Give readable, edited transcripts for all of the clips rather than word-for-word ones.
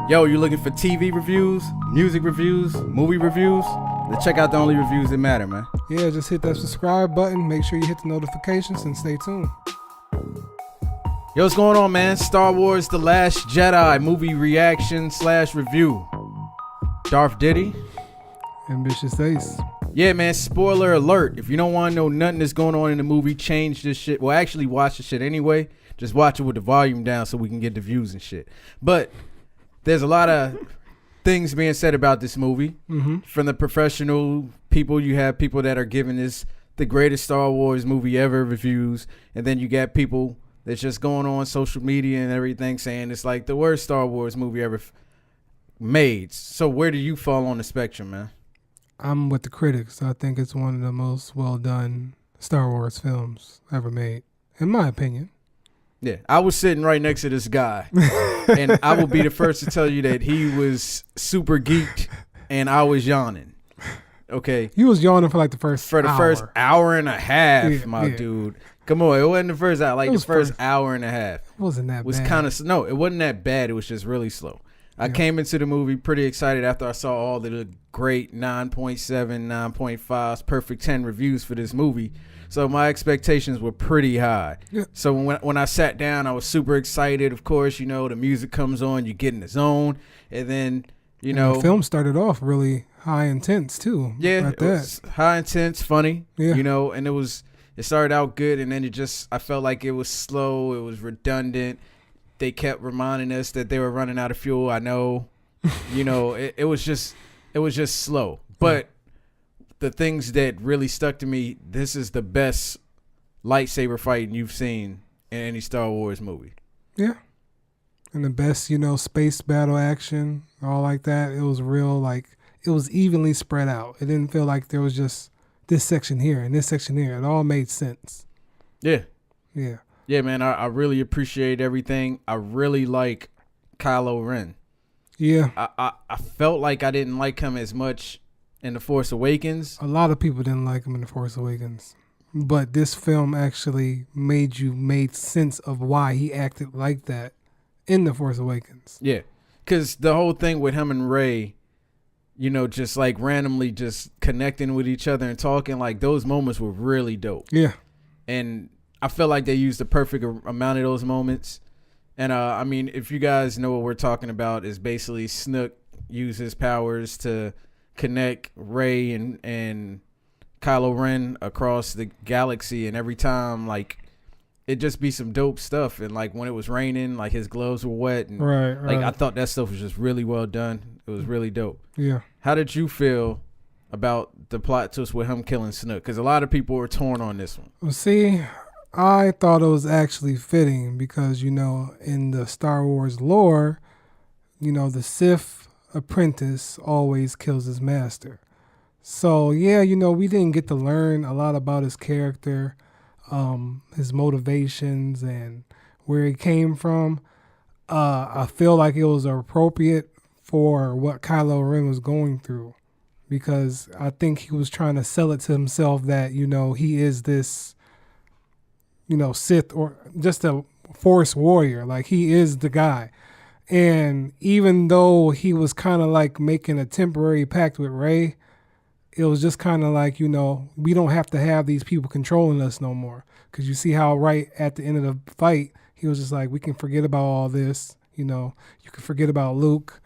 Yo, you looking for TV reviews, music reviews, movie reviews? Then check out the only reviews that matter, man. Yeah, just hit that subscribe button. Make sure you hit the notifications and stay tuned. Yo, what's going on, man? Star Wars The Last Jedi movie reaction / review. Darth Diddy. Ambitious Ace. Yeah, man, spoiler alert. If you don't want to know nothing that's going on in the movie, change this shit. Well, actually watch the shit anyway. Just watch it with the volume down so we can get the views and shit. But there's a lot of things being said about this movie. Mm-hmm. From the professional people, you have people that are giving this the greatest Star Wars movie ever reviews. And then you got people that's just going on social media and everything saying it's like the worst Star Wars movie ever made. So where do you fall on the spectrum, man? I'm with the critics. I think it's one of the most well done Star Wars films ever made, in my opinion. Yeah, I was sitting right next to this guy, and I will be the first to tell you that he was super geeked, and I was yawning. Okay, You was yawning for like the first hour and a half, Yeah. dude. Come on, it wasn't the first hour. Like It the was first first. hour and a half It wasn't that was bad. kind of no. It wasn't that bad. It was just really slow. I came into the movie pretty excited after I saw all the great 9.7, 9.5s, perfect 10 reviews for this movie. So my expectations were pretty high. Yeah. So when I sat down, I was super excited. Of course, the music comes on, you get in the zone, and then The film started off really high intense too. yeah, Like it was high intense, funny. Yeah. And it started out good, and then I felt like it was slow, it was redundant. They kept reminding us that they were running out of fuel. I know, it was just slow. But the things that really stuck to me, this is the best lightsaber fighting you've seen in any Star Wars movie. Yeah. And the best, space battle action, all like that. It was real, it was evenly spread out. It didn't feel like there was just this section here and this section here. It all made sense. Yeah. Yeah. Yeah, man, I really appreciate everything. I really like Kylo Ren. Yeah. I felt like I didn't like him as much in The Force Awakens. A lot of people didn't like him in The Force Awakens. But this film actually made sense of why he acted like that in The Force Awakens. Yeah, because the whole thing with him and Rey, just like randomly just connecting with each other and talking, like those moments were really dope. Yeah. And I feel like they used the perfect amount of those moments. And if you guys know what we're talking about, is basically Snook used his powers to connect Rey and Kylo Ren across the galaxy, and every time it just be some dope stuff. And like when it was raining, like his gloves were wet, and Right. like I thought that stuff was just really well done. It was really dope. Yeah. How did you feel about the plot twist with him killing Snook? Because a lot of people were torn on this one. Well, see, I thought it was actually fitting because, in the Star Wars lore, the Sith apprentice always kills his master. So, yeah, we didn't get to learn a lot about his character, his motivations, and where he came from. I feel like it was appropriate for what Kylo Ren was going through, because I think he was trying to sell it to himself that, he is this, Sith or just a Force warrior. Like, he is the guy. And even though he was kind of like making a temporary pact with Rey, it was just kind of like, we don't have to have these people controlling us no more. Because you see how right at the end of the fight, he was just like, we can forget about all this. You can forget about Luke.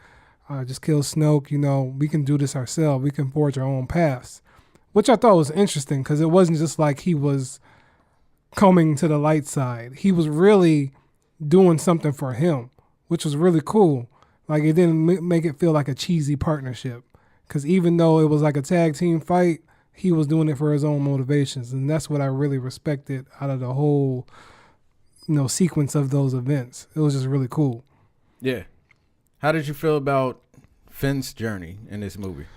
Just kill Snoke. We can do this ourselves. We can forge our own paths. Which I thought was interesting, because it wasn't just like he was coming to the light side. He was really doing something for him, which was really cool. Like, it didn't make it feel like a cheesy partnership. Because even though it was like a tag team fight, he was doing it for his own motivations. And that's what I really respected out of the whole, sequence of those events. It was just really cool. Yeah. How did you feel about Finn's journey in this movie?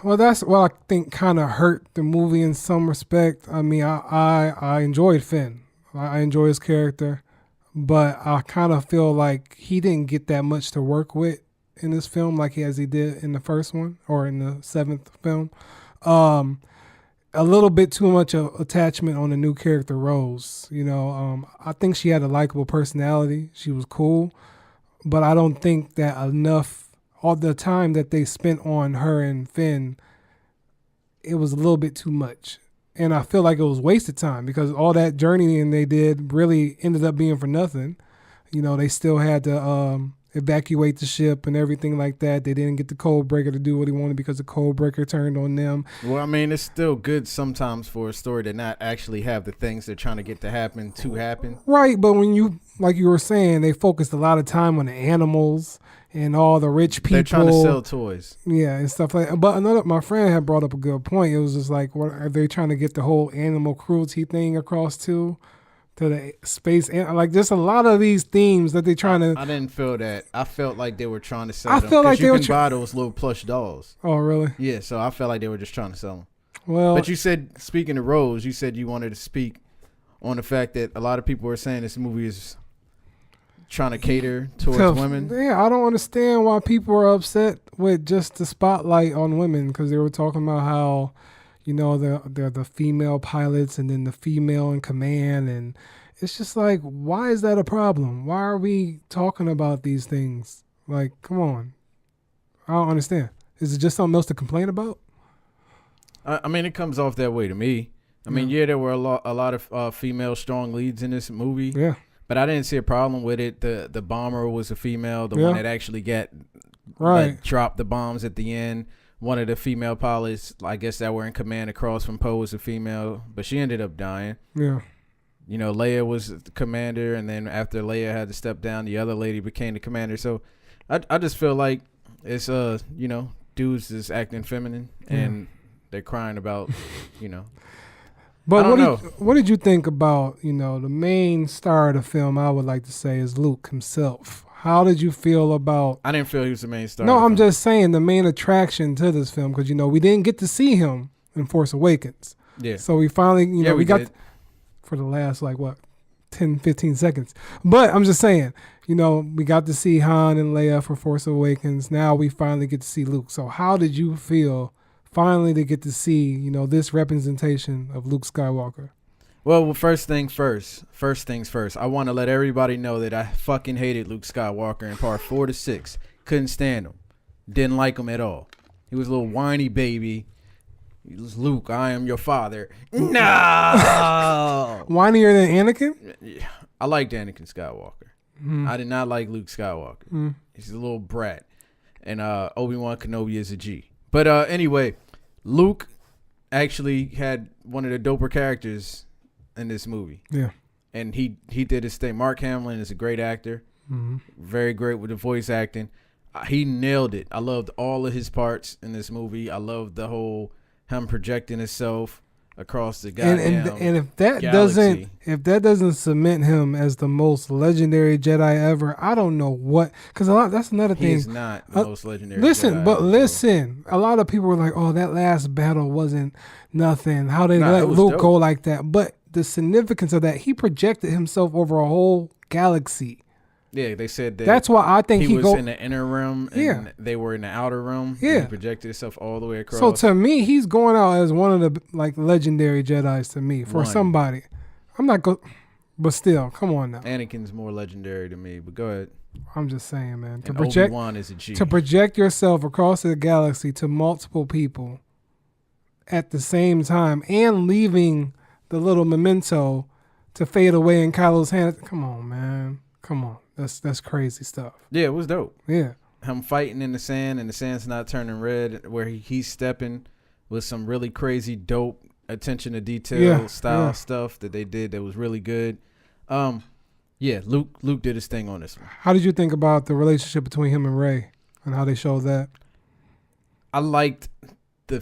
Well, that's what I think kind of hurt the movie in some respect. I mean, I enjoyed Finn. I enjoy his character. But I kind of feel like he didn't get that much to work with in this film like as he did in the first one or in the seventh film. A little bit too much attachment on the new character Rose. I think she had a likable personality. She was cool. but I don't think that enough, all the time that they spent on her and Finn, it was a little bit too much. And I feel like it was wasted time because all that journeying they did really ended up being for nothing. You know, they still had to evacuate the ship and everything like that. They didn't get the code breaker to do what he wanted because the code breaker turned on them. Well, I mean, it's still good sometimes for a story to not actually have the things they're trying to get to happen. Right, but when you, like you were saying, they focused a lot of time on the animals and all the rich people. They're trying to sell toys. Yeah, and stuff like that. But my friend had brought up a good point. It was just like, what are they trying to get the whole animal cruelty thing across to the space? And like, just a lot of these themes that they're trying to. I didn't feel that. I felt like they were trying to sell I them. feel like you they can were buy those little plush dolls. Oh, really? Yeah, so I felt like they were just trying to sell them. Well, but you said, speaking of Rose, you said you wanted to speak on the fact that a lot of people were saying this movie is trying to cater towards women. Yeah, I don't understand why people are upset with just the spotlight on women, because they were talking about how, you know, they're the female pilots and then the female in command, and it's just like, why is that a problem? Why are we talking about these things? Like, come on. I don't understand. Is it just something else to complain about? I mean, it comes off that way to me. I mean, yeah, there were a lot of female strong leads in this movie. Yeah. But I didn't see a problem with it. The bomber was a female, the one that actually dropped the bombs at the end. One of the female pilots, I guess, that were in command across from Poe was a female, but she ended up dying. Yeah. You know, Leia was the commander, and then after Leia had to step down, the other lady became the commander. So I just feel like it's, you know, dudes is acting feminine, and they're crying about, you know. But what did you think about, you know, the main star of the film, I would like to say, is Luke himself. How did you feel about... I didn't feel he was the main star. No, I'm just saying the main attraction to this film, because, you know, we didn't get to see him in Force Awakens. Yeah. So we finally, you know, we got... For the last, 10, 15 seconds. But I'm just saying, you know, we got to see Han and Leia for Force Awakens. Now we finally get to see Luke. So how did you feel finally to get to see, you know, this representation of Luke Skywalker? Well, first things first. I want to let everybody know that I fucking hated Luke Skywalker in part 4 to 6. Couldn't stand him. Didn't like him at all. He was a little whiny baby. He was, Luke, I am your father. No! Whinier than Anakin? I liked Anakin Skywalker. I did not like Luke Skywalker. He's a little brat. And Obi-Wan Kenobi is a G. But anyway, Luke actually had one of the doper characters in this movie. Yeah. And he did his thing. Mark Hamill is a great actor. Very great with the voice acting. He nailed it. I loved all of his parts in this movie. I loved the whole him projecting himself across the goddamn and if that galaxy. doesn't cement him as the most legendary Jedi ever, I don't know what. Because that's another thing. He's not the most legendary. Jedi listen. A lot of people were like, "Oh, that last battle wasn't nothing. How did they let Luke go like that?" But the significance of that, he projected himself over a whole galaxy. Yeah, they said that. That's why I think he was in the inner realm and they were in the outer realm. Yeah, he projected himself all the way across. So to me, he's going out as one of the legendary Jedis to me. For somebody, I'm not but still, come on now. Anakin's more legendary to me, but go ahead. I'm just saying, man. Obi-Wan is a G. To project yourself across the galaxy to multiple people at the same time and leaving the little memento to fade away in Kylo's hand. Come on, man. Come on. That's crazy stuff. Yeah, it was dope. Yeah. Him fighting in the sand and the sand's not turning red, where he's stepping with some really crazy dope attention to detail style stuff that they did that was really good. Yeah, Luke did his thing on this one. How did you think about the relationship between him and Rey and how they showed that? I liked the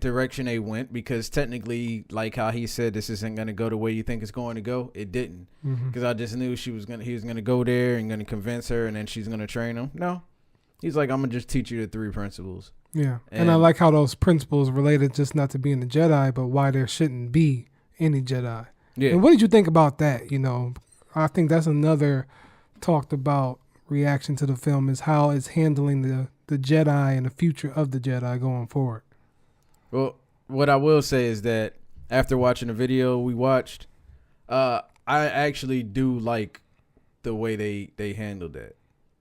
direction they went, because technically, like how he said, this isn't going to go the way you think it's going to go. It didn't, because I just knew he was going to go there and going to convince her, and then she's going to train him. No, he's like, I'm going to just teach you the 3 principles. Yeah, and I like how those principles related just not to being a Jedi, but why there shouldn't be any Jedi. Yeah. And what did you think about that? You know, I think that's another talked about reaction to the film, is how it's handling the Jedi and the future of the Jedi going forward. Well, what I will say is that after watching the video we watched, I actually do like the way they handled that.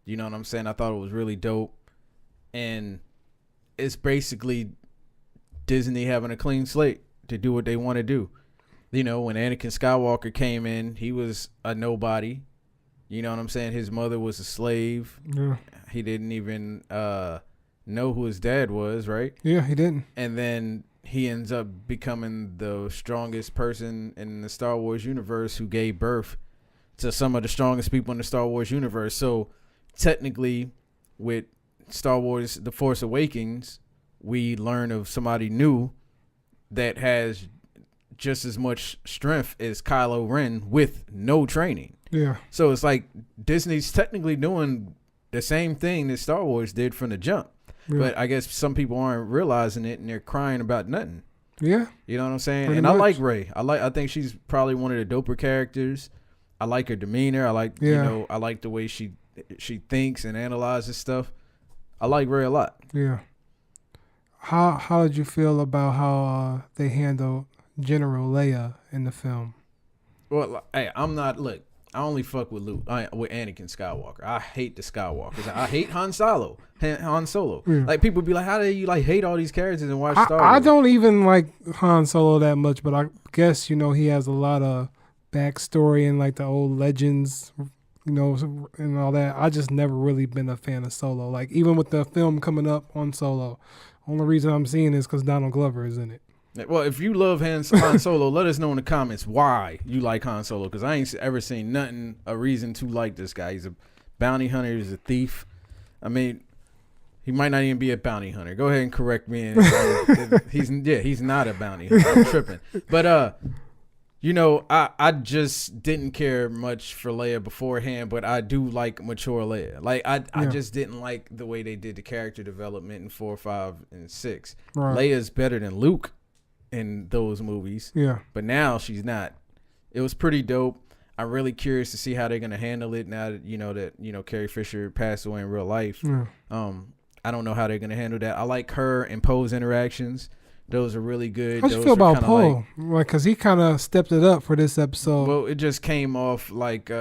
You know what I'm saying? I thought it was really dope. And it's basically Disney having a clean slate to do what they want to do. You know, when Anakin Skywalker came in, he was a nobody. You know what I'm saying? His mother was a slave. Yeah. He didn't even know who his dad was, right? Yeah, he didn't. And then he ends up becoming the strongest person in the Star Wars universe who gave birth to some of the strongest people in the Star Wars universe. So technically, with Star Wars The Force Awakens, we learn of somebody new that has just as much strength as Kylo Ren with no training. Yeah. So it's like Disney's technically doing the same thing that Star Wars did from the jump. Yeah. But I guess some people aren't realizing it and they're crying about nothing. Yeah. You know what I'm saying? Pretty and much. I like Rey. I think she's probably one of the doper characters. I like her demeanor. I like I like the way she thinks and analyzes stuff. I like Rey a lot. Yeah. How did you feel about how they handled General Leia in the film? Well, hey, I only fuck with with Anakin Skywalker. I hate the Skywalkers. I hate Han Solo. Yeah. Like, people be like, how do you hate all these characters and watch Star Wars? I don't even like Han Solo that much, but I guess, he has a lot of backstory and like the old legends, and all that. I just never really been a fan of Solo. Like, even with the film coming up on Solo, only reason I'm seeing is because Donald Glover is in it. Well, if you love Han Solo, let us know in the comments why you like Han Solo, because I ain't ever seen a reason to like this guy. He's a bounty hunter. He's a thief. I mean, he might not even be a bounty hunter. Go ahead and correct me. He's not a bounty hunter. I'm tripping. But I just didn't care much for Leia beforehand, but I do like mature Leia. Like, I just didn't like the way they did the character development in 4, 5, and 6. Right. Leia's better than Luke in those movies. Yeah. But now she's not. It was pretty dope. I'm really curious to see how they're gonna handle it now that Carrie Fisher passed away in real life. Yeah. I don't know how they're gonna handle that. I like her and Poe's interactions. Those are really good. How'd you feel about Poe? Like, cause he kind of stepped it up for this episode. Well, it just came off like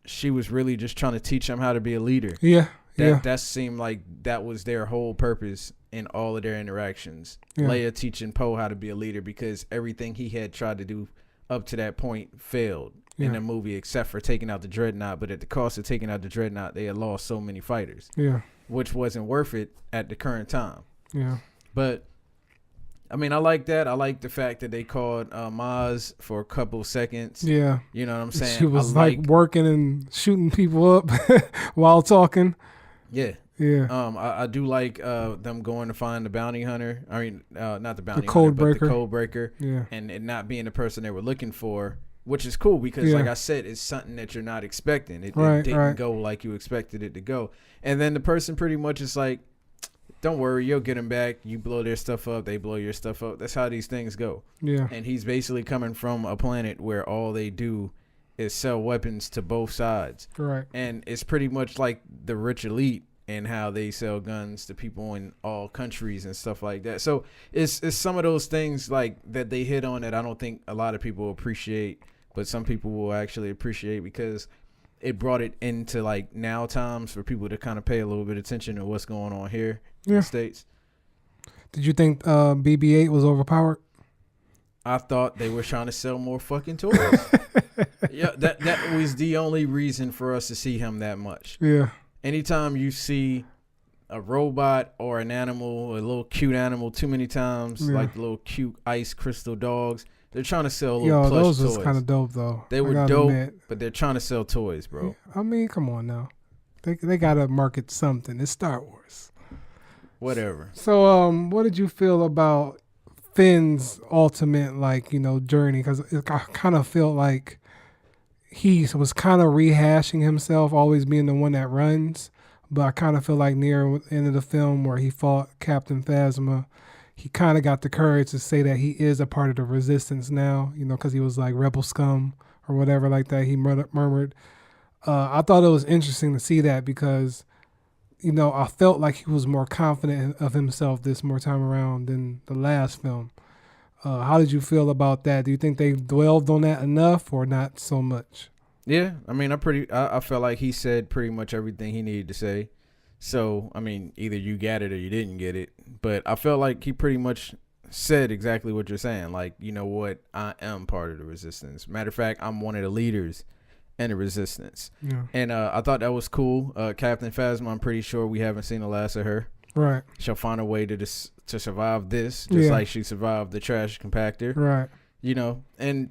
she was really just trying to teach him how to be a leader. Yeah. That seemed like that was their whole purpose in all of their interactions. Yeah. Leia teaching Poe how to be a leader, because everything he had tried to do up to that point failed in the movie, except for taking out the Dreadnought. But at the cost of taking out the Dreadnought, they had lost so many fighters. Yeah. Which wasn't worth it at the current time. Yeah. But I mean, I like that. I like the fact that they called Maz for a couple seconds. Yeah. You know what I'm saying? She was like working and shooting people up while talking. Yeah. Yeah. I do like them going to find the bounty hunter. I mean, not the bounty hunter, but the code breaker. Yeah. And it not being the person they were looking for, which is cool because, like I said, it's something that you're not expecting. It didn't go like you expected it to go. And then the person pretty much is like, don't worry, you'll get them back. You blow their stuff up, they blow your stuff up. That's how these things go. Yeah. And he's basically coming from a planet where all they do is sell weapons to both sides. Right. And it's pretty much like the rich elite and how they sell guns to people in all countries and stuff like that. So it's some of those things like that they hit on that I don't think a lot of people appreciate, but some people will actually appreciate because it brought it into like now times for people to kind of pay a little bit of attention to what's going on here in the States. Did you think BB-8 was overpowered? I thought they were trying to sell more fucking toys. Yeah, that was the only reason for us to see him that much. Yeah. Anytime you see a robot or an animal, a little cute animal, too many times, like the little cute ice crystal dogs, they're trying to sell little plush those toys. Was kind of dope though. They were dope, but they're trying to sell toys, bro. I mean, come on now. They gotta market something. It's Star Wars. Whatever. So, what did you feel about Finn's ultimate, journey? Because I kind of felt like he was kind of rehashing himself, always being the one that runs. But I kind of feel like near the end of the film where he fought Captain Phasma, he kind of got the courage to say that he is a part of the resistance now, because he was like rebel scum or whatever like that. He murmured. I thought it was interesting to see that because, I felt like he was more confident of himself this more time around than the last film. How did you feel about that? Do you think they dwelled on that enough or not so much? Yeah, I mean, I felt like he said pretty much everything he needed to say. So, I mean, either you got it or you didn't get it. But I felt like he pretty much said exactly what you're saying. Like, you know what? I am part of the resistance. Matter of fact, I'm one of the leaders in the resistance. Yeah. And I thought that was cool. Captain Phasma, I'm pretty sure we haven't seen the last of her. Right. She'll find a way to survive this, just like she survived the trash compactor. Right. You know, and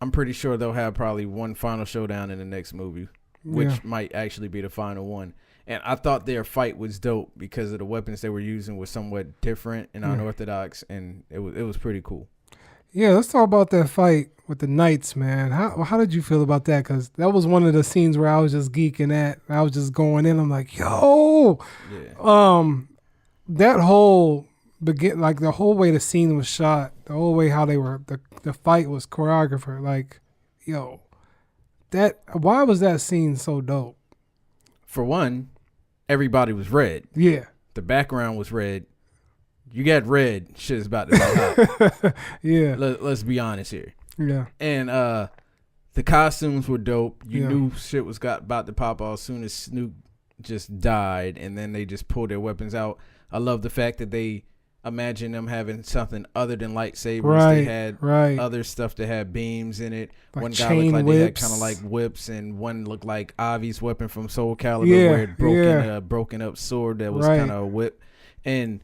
I'm pretty sure they'll have probably one final showdown in the next movie, which might actually be the final one. And I thought their fight was dope because of the weapons they were using was somewhat different and unorthodox, and it was pretty cool. Yeah, let's talk about that fight with the Knights, man. How did you feel about that? Because that was one of the scenes where I was just geeking at. I was just going in. I'm like, yo, that whole the whole way the scene was shot, the whole way how they were the fight was choreographed. Like, yo, why was that scene so dope? For one, everybody was red. Yeah, the background was red. You got red, shit is about to go out. Yeah. Let's be honest here. Yeah. And the costumes were dope. You knew shit was about to pop off as soon as Snoop just died, and then they just pulled their weapons out. I love the fact that they imagine them having something other than lightsabers. Right, they had other stuff that had beams in it. Like one guy looked like whips. They had kind of like whips, and one looked like Avi's weapon from Soul Calibur, where it broken up sword that was kind of a whip. And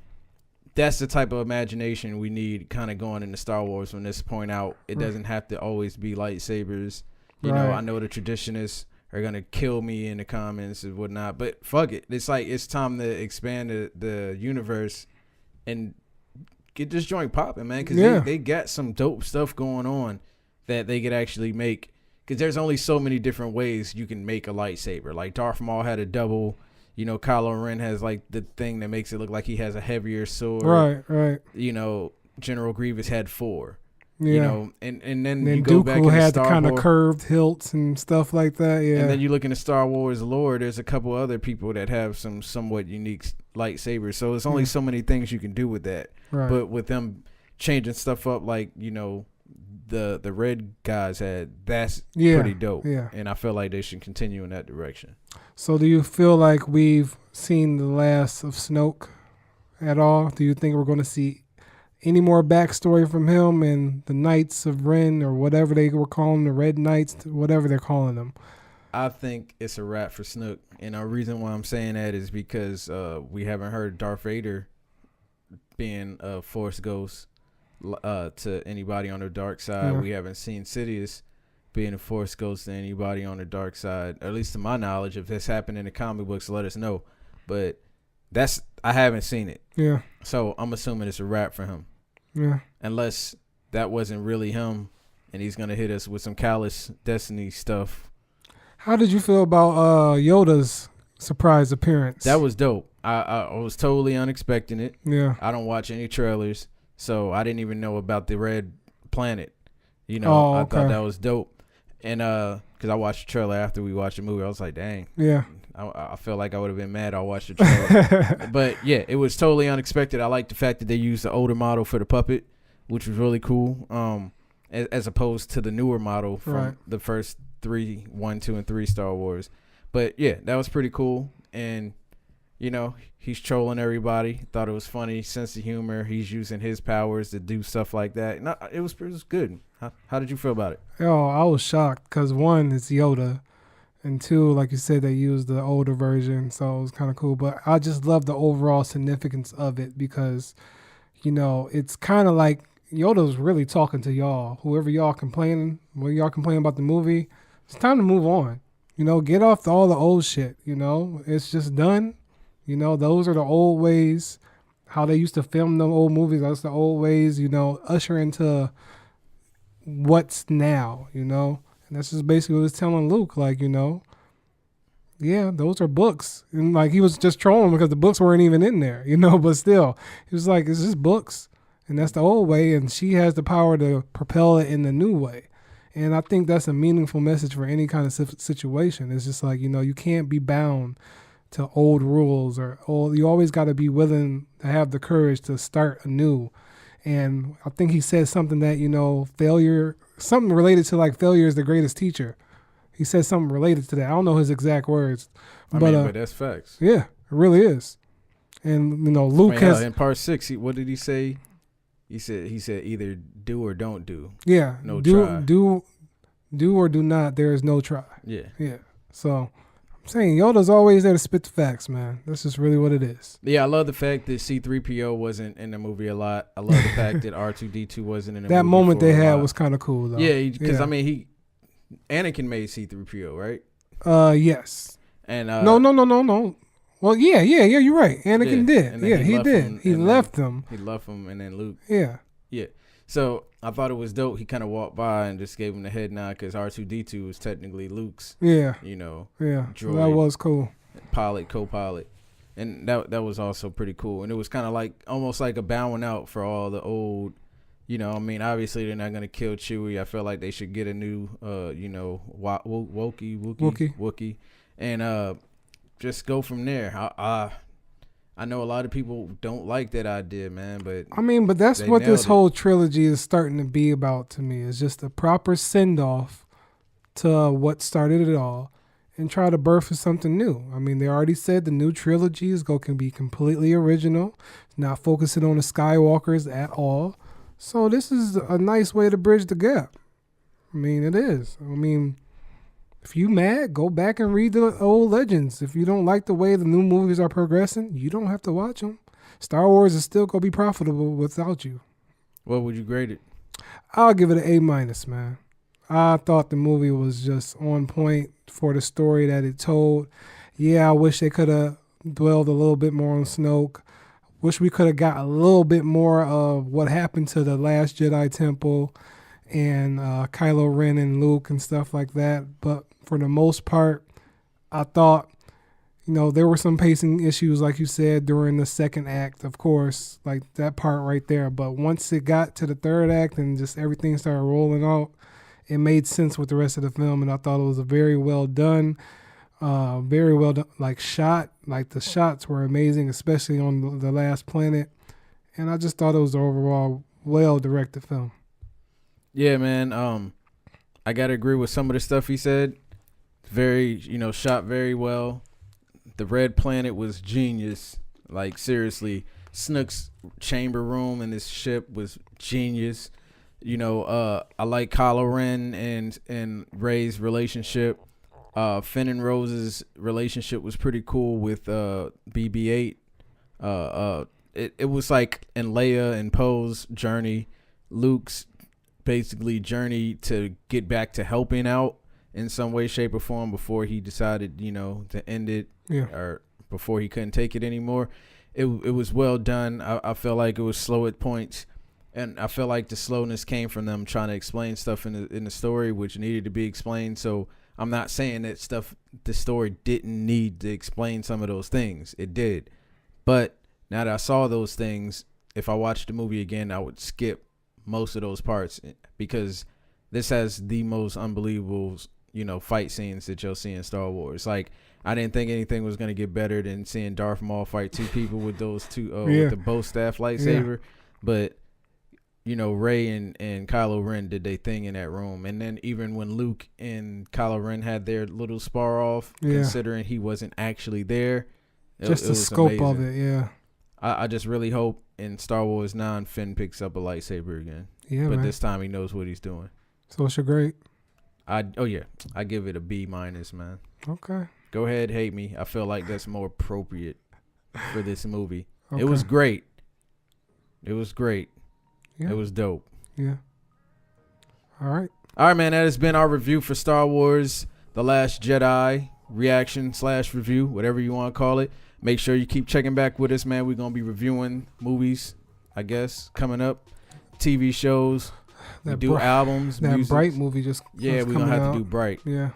that's the type of imagination we need kind of going into Star Wars from this point out. It doesn't have to always be lightsabers. You know, I know the traditionists are going to kill me in the comments and whatnot, but fuck it. It's like it's time to expand the universe and get this joint popping, man, because they got some dope stuff going on that they could actually make. Because there's only so many different ways you can make a lightsaber. Like Darth Maul had a double. You know, Kylo Ren has like the thing that makes it look like he has a heavier sword. Right. You know, General Grievous had 4. Yeah. You know, and then you Dooku go back into had Star the kind of Wars. curved hilts and stuff like that. Yeah. And then you look into Star Wars lore, there's a couple other people that have some somewhat unique lightsabers. So there's only so many things you can do with that. Right. But with them changing stuff up, like, you know, the red guys had, that's pretty dope. Yeah. And I feel like they should continue in that direction. So do you feel like we've seen the last of Snoke at all? Do you think we're going to see any more backstory from him and the Knights of Ren or whatever they were calling the Red Knights, whatever they're calling them? I think it's a wrap for Snoke. And the reason why I'm saying that is because we haven't heard Darth Vader being a Force ghost to anybody on the dark side. Yeah. We haven't seen Sidious being a Force ghost to anybody on the dark side. At least to my knowledge, if this happened in the comic books, let us know. But I haven't seen it. Yeah. So I'm assuming it's a wrap for him. Yeah. Unless that wasn't really him and he's going to hit us with some callous Destiny stuff. How did you feel about Yoda's surprise appearance? That was dope. I was totally unexpecting it. Yeah. I don't watch any trailers, so I didn't even know about the red planet. You know, I thought that was dope. And because I watched the trailer after we watched the movie, I was like, dang. Yeah. I feel like I would have been mad I watched the trailer. But, yeah, it was totally unexpected. I like the fact that they used the older model for the puppet, which was really cool, as opposed to the newer model from the first 1, 2, and 3 Star Wars. But, yeah, that was pretty cool. And, you know, he's trolling everybody. Thought it was funny, sense of humor. He's using his powers to do stuff like that. And it was good. How did you feel about it? Oh, I was shocked because 1, it's Yoda. And 2, like you said, they used the older version, so it was kind of cool. But I just love the overall significance of it because, you know, it's kind of like Yoda's really talking to y'all. Whoever y'all complaining, when y'all complaining about the movie, it's time to move on. You know, get off all the old shit, you know. It's just done. You know, those are the old ways, how they used to film them old movies. That's the old ways, you know, usher into what's now, you know. And that's just basically what it's telling Luke, like, you know, yeah, those are books. And, like, he was just trolling because the books weren't even in there, you know, but still, he was like, it's just books. And that's the old way, and she has the power to propel it in the new way. And I think that's a meaningful message for any kind of situation. It's just like, you know, you can't be bound to old rules or old. You always got to be willing to have the courage to start anew. And I think he said something that, you know, failure, something related to like failure is the greatest teacher. He said something related to that. I don't know his exact words, but that's facts. Yeah, it really is. And Luke has in part 6. What did he say? He said either do or don't do. Yeah, no do try. do or do not. There is no try. Yeah. So I'm saying Yoda's always there to spit the facts, man. That's just really what it is. Yeah, I love the fact that C-3PO wasn't in the movie a lot. I love the fact that R2-D2 wasn't in the movie. That moment they had was kind of cool, though. Yeah, because Anakin made C-3PO, right? Yes. And no. Well, yeah. You're right. Anakin did. Yeah, he did. He left him. He left him, and then Luke. Yeah. So I thought it was dope. He kind of walked by and just gave him the head nod because R2-D2 was technically Luke's. Yeah. Droid, that was cool. Pilot, co-pilot, and that was also pretty cool. And it was kind of like almost like a bowing out for all the old. Obviously they're not gonna kill Chewie. I feel like they should get a new, Wookiee, and just go from there. I know a lot of people don't like that idea, man, but but that's what this whole trilogy is starting to be about to me. Is just a proper send off to what started it all, and try to birth something new. They already said the new trilogy can be completely original, not focusing on the Skywalkers at all. So this is a nice way to bridge the gap. It is. If you mad, go back and read the old legends. If you don't like the way the new movies are progressing, you don't have to watch them. Star Wars is still going to be profitable without you. What would you grade it? I'll give it an A-, man. I thought the movie was just on point for the story that it told. Yeah, I wish they could have dwelled a little bit more on Snoke. Wish we could have got a little bit more of what happened to the last Jedi Temple and Kylo Ren and Luke and stuff like that. But for the most part, I thought, there were some pacing issues, like you said, during the second act, of course, like that part right there. But once it got to the third act and just everything started rolling out, it made sense with the rest of the film. And I thought it was a very well done, like shot. Like the shots were amazing, especially on the last planet. And I just thought it was an overall well-directed film. Yeah, man. I got to agree with some of the stuff he said. Very, shot very well. The Red Planet was genius. Like, seriously, Snook's chamber room in this ship was genius. I like Kylo Ren and Rey's relationship. Finn and Rose's relationship was pretty cool with BB-8. It was like in Leia and Poe's journey, Luke's basically journey to get back to helping out in some way, shape, or form before he decided, to end it, or before he couldn't take it anymore. It was well done. I felt like it was slow at points, and I feel like the slowness came from them trying to explain stuff in the story which needed to be explained. So I'm not saying that the story didn't need to explain some of those things. It did, but now that I saw those things, if I watched the movie again, I would skip most of those parts because this has the most unbelievable fight scenes that you'll see in Star Wars. Like, I didn't think anything was going to get better than seeing Darth Maul fight two people with those two with the bow staff lightsaber. But Rey and Kylo Ren did their thing in that room. And then even when Luke and Kylo Ren had their little spar off, considering he wasn't actually there, just the scope of it. I just really hope in Star Wars 9 Finn picks up a lightsaber again. But this time he knows what he's doing. So it's a great. I give it a B-, man. Okay. Go ahead, hate me. I feel like that's more appropriate for this movie. Okay. It was great. Yeah. It was dope. Yeah. All right, man. That has been our review for Star Wars: The Last Jedi reaction/review, whatever you want to call it. Make sure you keep checking back with us, man. We're gonna be reviewing movies, I guess, coming up, TV shows. We do albums. That music. Bright movie just we're gonna have to do Bright. Yeah.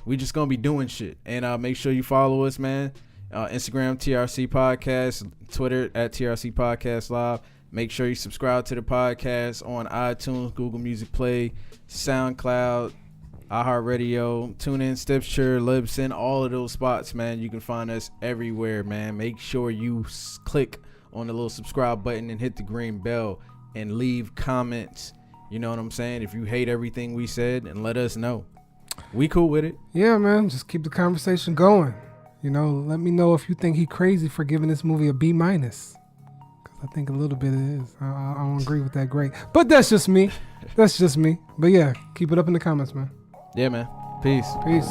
We just gonna be doing shit. And make sure you follow us, man. Instagram TRC Podcast, Twitter at TRC Podcast Live. Make sure you subscribe to the podcast on iTunes, Google Music Play, SoundCloud, iHeart Radio, TuneIn, Stitcher, Libsyn, all of those spots, man. You can find us everywhere, man. Make sure you click on the little subscribe button and hit the green bell and leave comments. You know what I'm saying? If you hate everything we said, and let us know. We cool with it. Yeah, man. Just keep the conversation going. You know, let me know if you think he crazy for giving this movie a B-. Because I think a little bit it is. I don't agree with that grade. But that's just me. But yeah, keep it up in the comments, man. Yeah, man. Peace. Peace.